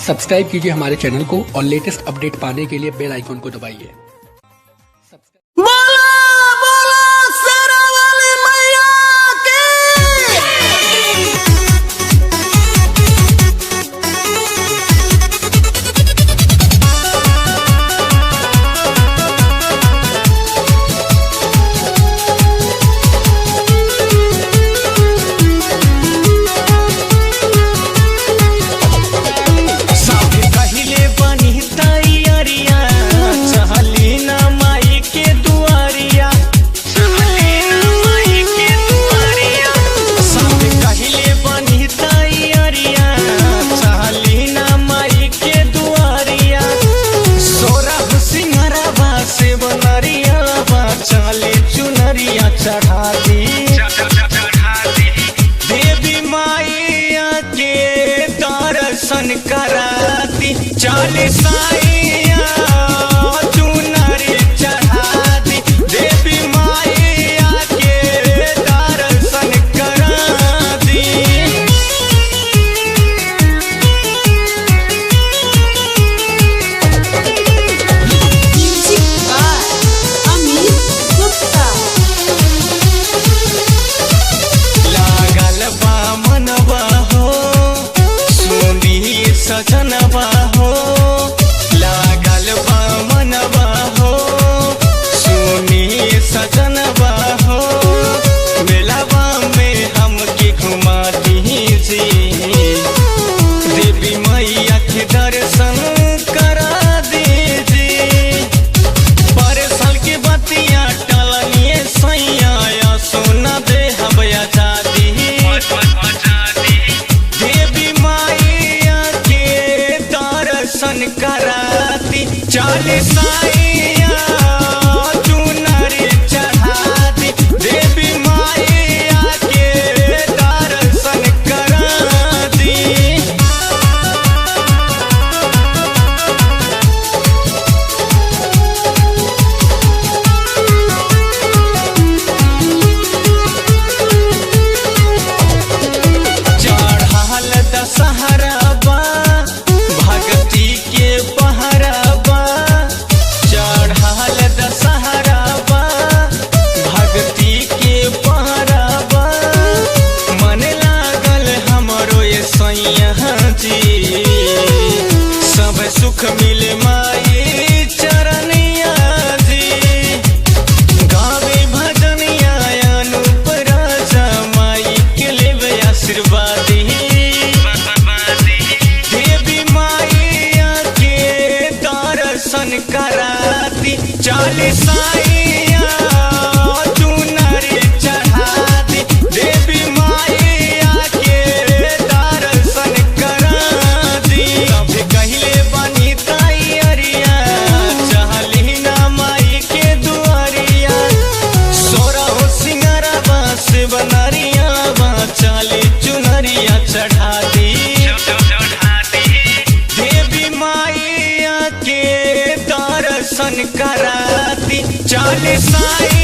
Subscribe कीजिए हमारे channel को और लेटेस्ट अपडेट पाने के लिए बेल आइकन को दबाइए। चढ़ा दी देवी माइया के दर्शन कराती, चल साइया चुनरी चढ़ा दी, देवी माइया के दर्शन करा दी। सजनवा हो लागल बा मनवा हो, सुनी सजनवा हो, मेलावा में हमके घुमा दीजिए, देवी मैया के दर्शन करा दीजिए। पर साल के बतिया टलनिए सैया सोना दे हम आजादी, देवी माइया दर्शन कराती, चल साइया चुनरी चढ़ा दी, देवी माइया के दर्शन करा दी। चढ़ल दशहरा बा भगती के पहराबा, चढ़ल दशहरा बा भगती के पहराबा, मन लागल हमरो ये सैया जी, सब सुख मिले माई चरनिया जी, गावे भजनिया अनूप राजा माई के लेवे आशीर्वादी, देवी माइया के दर्शन कराती, चल साइया चुनरी चढ़ा दी, देवी माइया के दर्शन करा दी। कभी कहले बनी तैयारिया चहली ना माई के दुआरिया, सोरहो सिंगारवा से बनरिया चली चुनरिया चढ़ा दी, देवी माइया के दर्शन कराती, चल साई